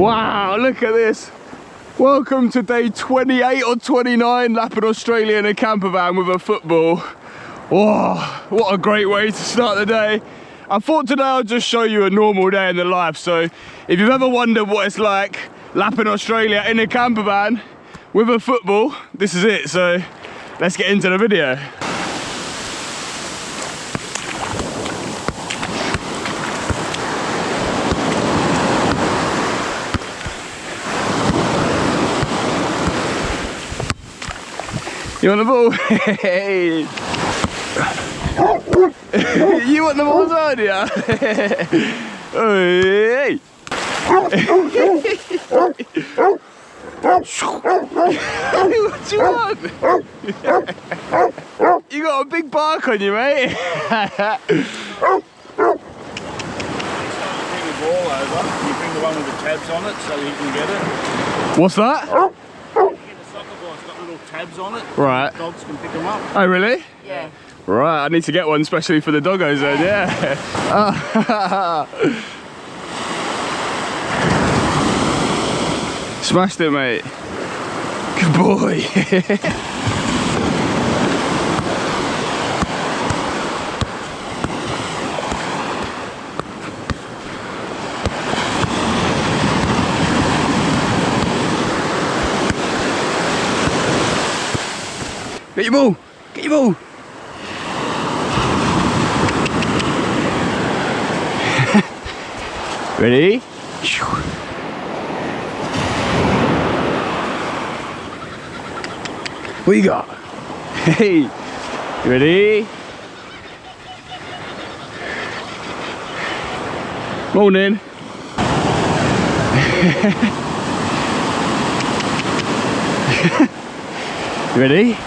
Wow, look at this. Welcome to day 28 or 29, lapping Australia in a camper van with a football. Whoa, what a great way to start the day. I thought today I'll just show you a normal day in the life. So if you've ever wondered what it's like lapping Australia in a camper van with a football, this is it. So let's get into the video. You want the ball? Hey. You want the ball as well, do you? Hey. What do you want? You got a big bark on you, mate. Bring the ball over. You bring the one with the tabs on it so he can get it. What's that? Tabs on it. Right. Dogs can pick them up. Oh, really? Yeah. Right, I need to get one especially for the doggos then, yeah. Smashed it, mate. Good boy. Get your ball! Get your ball! Ready? What you got? Hey! Ready? Morning! Ready?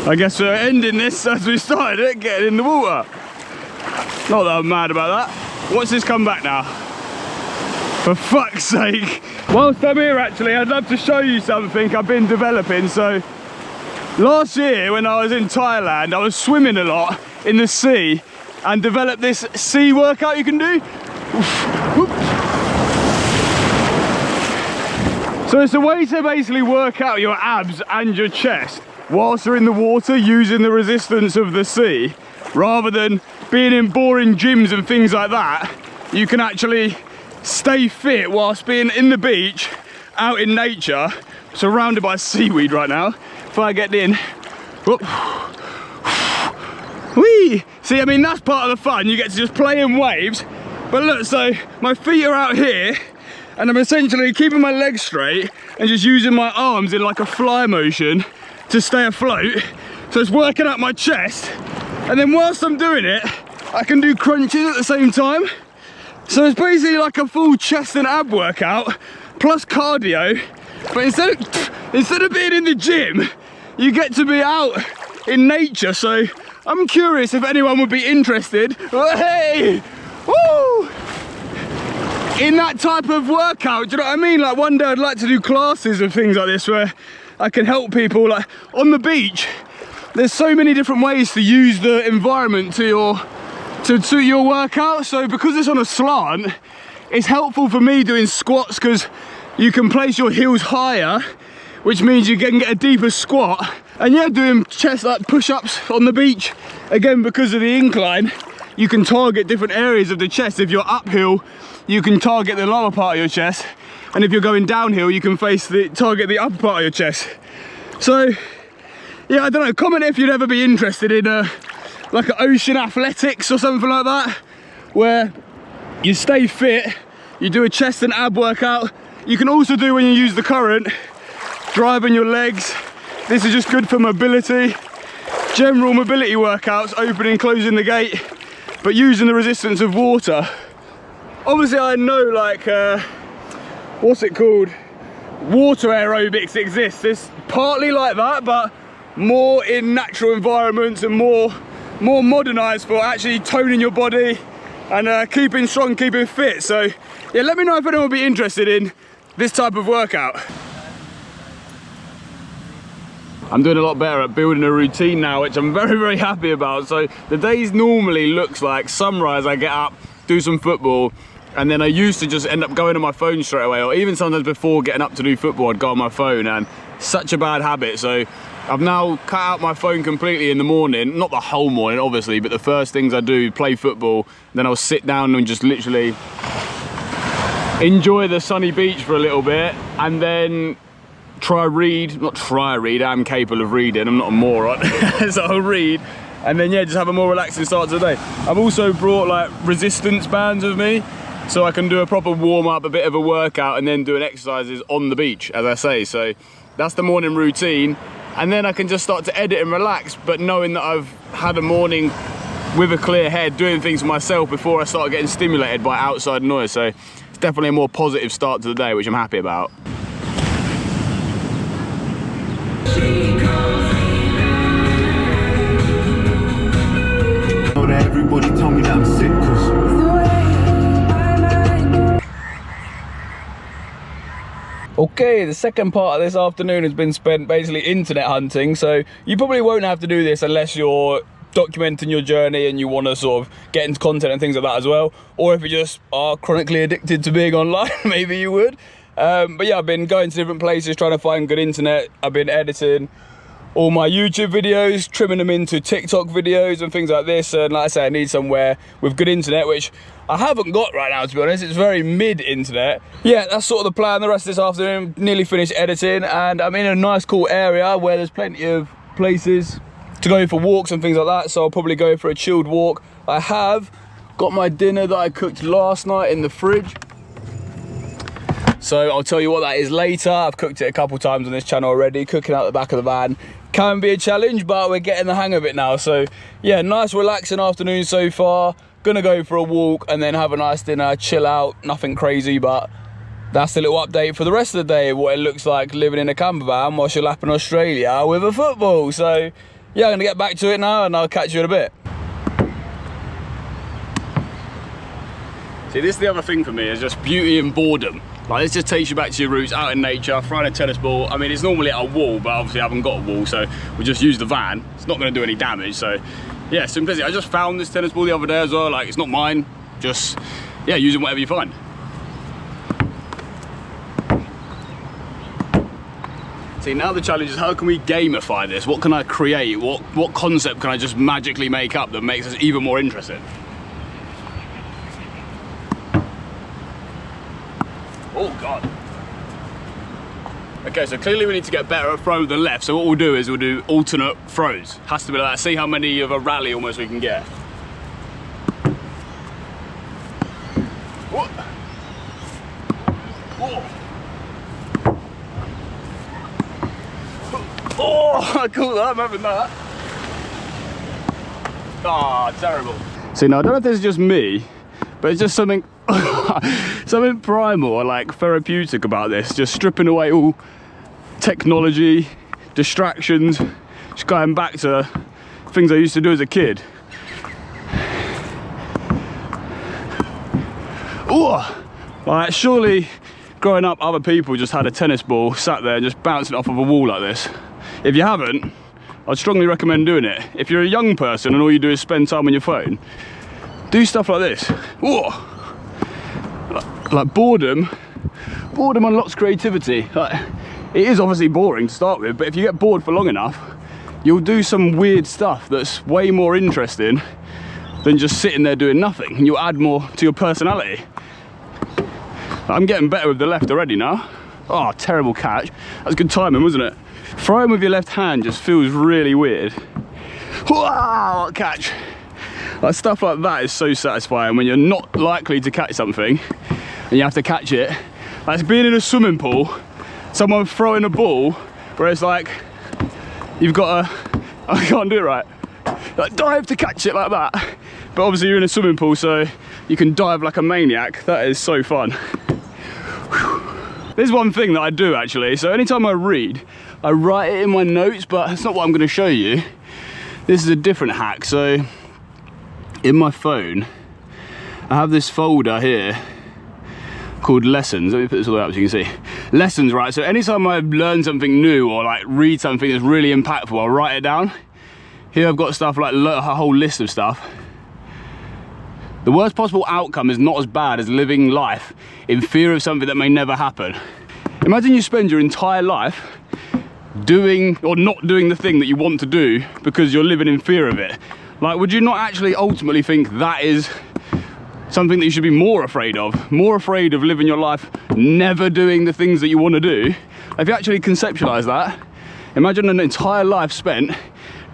I guess we're ending this as we started it, getting in the water. Not that I'm mad about that. Watch this come back now. For fuck's sake. Whilst I'm here actually, I'd love to show you something I've been developing. So last year when I was in Thailand, I was swimming a lot in the sea and developed this sea workout you can do. So it's a way to basically work out your abs and your chest whilst you're in the water using the resistance of the sea. Rather than being in boring gyms and things like that, you can actually stay fit whilst being in the beach, out in nature, surrounded by seaweed right now. If I get in, whoop. Whee! See, I mean, that's part of the fun. You get to just play in waves. But look, so my feet are out here and I'm essentially keeping my legs straight and just using my arms in like a fly motion to stay afloat. So it's working out my chest, and then whilst I'm doing it I can do crunches at the same time. So it's basically like a full chest and ab workout plus cardio, but instead of being in the gym you get to be out in nature. So I'm curious if anyone would be interested, hey, woo, in that type of workout. Do you know what I mean? Like one day I'd like to do classes of things like this where I can help people. Like on the beach, there's so many different ways to use the environment to suit your workout. So because it's on a slant, it's helpful for me doing squats because you can place your heels higher, which means you can get a deeper squat. And yeah, doing chest like push-ups on the beach, again because of the incline, you can target different areas of the chest. If you're uphill, you can target the lower part of your chest. And if you're going downhill, you can target the upper part of your chest. So, yeah, I don't know, comment if you'd ever be interested in like an ocean athletics or something like that, where you stay fit, you do a chest and ab workout. You can also do when you use the current, driving your legs. This is just good for mobility, general mobility workouts, opening, closing the gate, but using the resistance of water. obviously I know like, what's it called? Water aerobics exists. It's partly like that, but more in natural environments and more modernized for actually toning your body and keeping strong, keeping fit. So yeah, let me know if anyone would be interested in this type of workout. I'm doing a lot better at building a routine now, which I'm very, very happy about. So the days normally looks like sunrise, I get up, do some football, and then I used to just end up going on my phone straight away, or even sometimes before getting up to do football, I'd go on my phone, and such a bad habit. So I've now cut out my phone completely in the morning, not the whole morning obviously, but the first things I do, play football, then I'll sit down and just literally enjoy the sunny beach for a little bit, and then I'm capable of reading, I'm not a moron, so I'll read, and then yeah, just have a more relaxing start to the day. I've also brought like resistance bands with me, so I can do a proper warm up, a bit of a workout, and then doing exercises on the beach, as I say. So that's the morning routine, and then I can just start to edit and relax, but knowing that I've had a morning with a clear head, doing things for myself before I start getting stimulated by outside noise. So it's definitely a more positive start to the day, which I'm happy about. Everybody told me that I'm sick, Okay, the second part of this afternoon has been spent basically internet hunting, so you probably won't have to do this unless you're documenting your journey and you want to sort of get into content and things like that as well, or if you just are chronically addicted to being online, maybe you would. But yeah, I've been going to different places trying to find good internet. I've been editing all my YouTube videos, trimming them into TikTok videos and things like this, and like I say, I need somewhere with good internet, which I haven't got right now, to be honest. It's very mid-internet. Yeah, that's sort of the plan. The rest of this afternoon, nearly finished editing, and I'm in a nice cool area where there's plenty of places to go for walks and things like that, so I'll probably go for a chilled walk. I have got my dinner that I cooked last night in the fridge, so I'll tell you what that is later. I've cooked it a couple times on this channel already. Cooking out the back of the van can be a challenge, but we're getting the hang of it now. So yeah, nice relaxing afternoon so far. Gonna go for a walk and then have a nice dinner, chill out, nothing crazy, but that's the little update for the rest of the day, what it looks like living in a camper van whilst you're lapping Australia with a football. So yeah, I'm gonna get back to it now and I'll catch you in a bit. See, this is the other thing for me, is just beauty and boredom. Like, this just takes you back to your roots, out in nature, throwing a tennis ball. I mean, it's normally at a wall, but obviously I haven't got a wall, so we just use the van. It's not going to do any damage, so yeah, simplicity. I just found this tennis ball the other day as well. Like, it's not mine, just, yeah, using whatever you find. See, now the challenge is, how can we gamify this? What can I create? What concept can I just magically make up that makes us even more interesting? Oh God. Okay, so clearly we need to get better at throwing with the left, so what we'll do is we'll do alternate throws. Has to be like that, see how many of a rally almost we can get. Whoa. Whoa. Oh, I caught that, I'm having that. Ah, terrible. See, now I don't know if this is just me, but it's just something something primal or like therapeutic about this, just stripping away all technology, distractions, just going back to things I used to do as a kid. Oh, like surely growing up other people just had a tennis ball, sat there and just bouncing it off of a wall like this. If you haven't, I'd strongly recommend doing it. If you're a young person and all you do is spend time on your phone, do stuff like this. Oh. Like boredom unlocks creativity. Like, it is obviously boring to start with, but if you get bored for long enough, you'll do some weird stuff that's way more interesting than just sitting there doing nothing, and you'll add more to your personality. I'm getting better with the left already now. Oh, terrible catch. That's good timing, wasn't it? Throwing with your left hand just feels really weird. Wow, what catch. Like, stuff like that is so satisfying when you're not likely to catch something and you have to catch it. Like being in a swimming pool, someone throwing a ball where it's like, you've got to, I can't do it right, like dive to catch it like that. But obviously you're in a swimming pool, so you can dive like a maniac. That is so fun. There's one thing that I do actually. So anytime I read, I write it in my notes, but that's not what I'm going to show you. This is a different hack. So in my phone, I have this folder here called lessons. Let me put this all the way up so you can see. Lessons, right? So anytime I learn something new or like read something that's really impactful, I'll write it down. Here I've got stuff like a whole list of stuff. The worst possible outcome is not as bad as living life in fear of something that may never happen. Imagine you spend your entire life doing or not doing the thing that you want to do because you're living in fear of it. Like, would you not actually ultimately think that is something that you should be more afraid of? More afraid of living your life never doing the things that you want to do? If you actually conceptualize that, imagine an entire life spent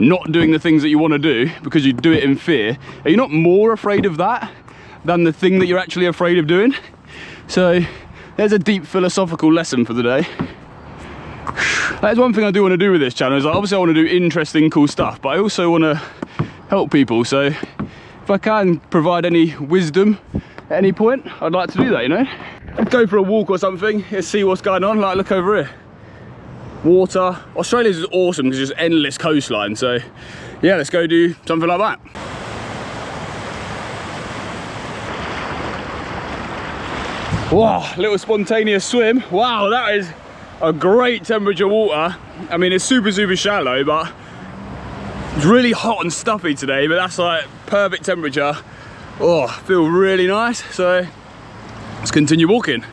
not doing the things that you want to do because you do it in fear. Are you not more afraid of that than the thing that you're actually afraid of doing? So there's a deep philosophical lesson for the day. That is one thing I do want to do with this channel, is like, obviously I want to do interesting, cool stuff, but I also want to help people. So if I can provide any wisdom at any point, I'd like to do that, you know? Let's go for a walk or something, let's see what's going on. Like, look over here. Water. Australia's awesome because there's just endless coastline. So yeah, let's go do something like that. Wow, little spontaneous swim. Wow, that is a great temperature water. I mean, it's super shallow, but it's really hot and stuffy today, but that's like perfect temperature. Oh, I feel really nice. So let's continue walking.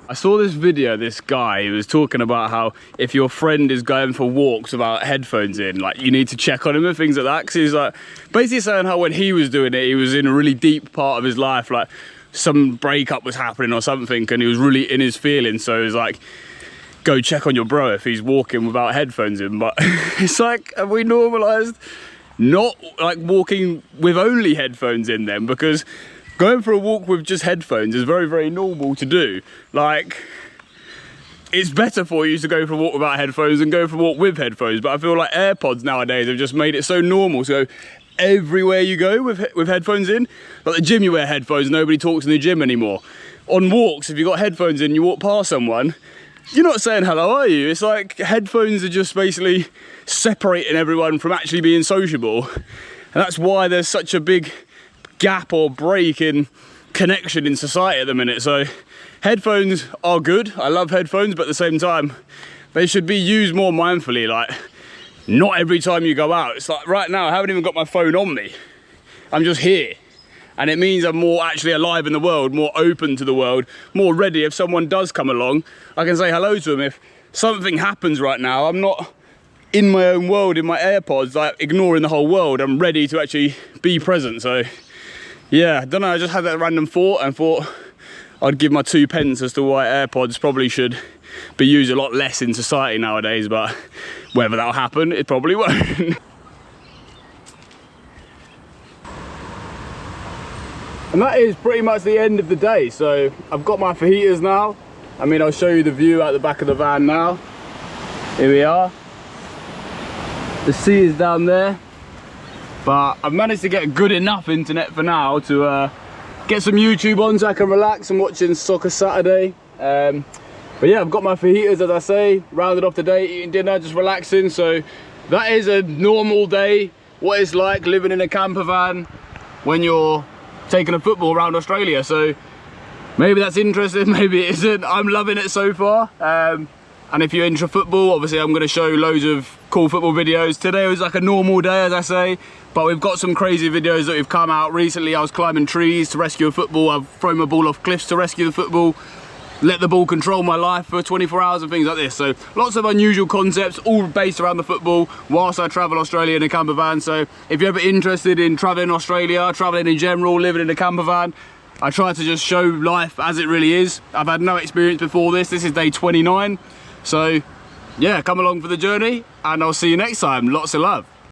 I saw this video, this guy, he was talking about how if your friend is going for walks without headphones in, like, you need to check on him and things like that, because he's like basically saying how when he was doing it, he was in a really deep part of his life, like some breakup was happening or something, and he was really in his feelings, so he was like, go check on your bro if he's walking without headphones in. But it's like, have we normalized not like walking with only headphones in then? Because going for a walk with just headphones is very normal to do. Like, it's better for you to go for a walk without headphones than go for a walk with headphones. But I feel like AirPods nowadays have just made it so normal to go everywhere you go with headphones in. Like the gym, you wear headphones, nobody talks in the gym anymore. On walks, if you've got headphones in, you walk past someone, you're not saying hello, are you? It's like headphones are just basically separating everyone from actually being sociable. And that's why there's such a big gap or break in connection in society at the minute. So headphones are good, I love headphones, but at the same time they should be used more mindfully. Like, not every time you go out. It's like right now I haven't even got my phone on me, I'm just here, and it means I'm more actually alive in the world, more open to the world, more ready. If someone does come along, I can say hello to them. If something happens right now, I'm not in my own world in my AirPods, like ignoring the whole world. I'm ready to actually be present. So yeah, I don't know, I just had that random thought and thought I'd give my 2 pence as to why AirPods probably should be used a lot less in society nowadays, but whether that'll happen, it probably won't. And that is pretty much the end of the day. So I've got my fajitas now. I mean, I'll show you the view out the back of the van now. Here we are. The sea is down there. But I've managed to get good enough internet for now to get some YouTube on so I can relax. I'm watching Soccer Saturday. But yeah, I've got my fajitas, as I say, rounded off the day, eating dinner, just relaxing. So that is a normal day, what it's like living in a camper van when you're taking a football around Australia. So maybe that's interesting, maybe it isn't. I'm loving it so far. And if you're into football, obviously I'm going to show loads of cool football videos. Today was like a normal day, as I say, but we've got some crazy videos that have come out recently. I was climbing trees to rescue a football. I've thrown my ball off cliffs to rescue the football. Let the ball control my life for 24 hours and things like this. So lots of unusual concepts, all based around the football whilst I travel Australia in a camper van. So if you're ever interested in traveling Australia, traveling in general, living in a camper van, I try to just show life as it really is. I've had no experience before this. This is day 29. So yeah, come along for the journey and I'll see you next time. Lots of love.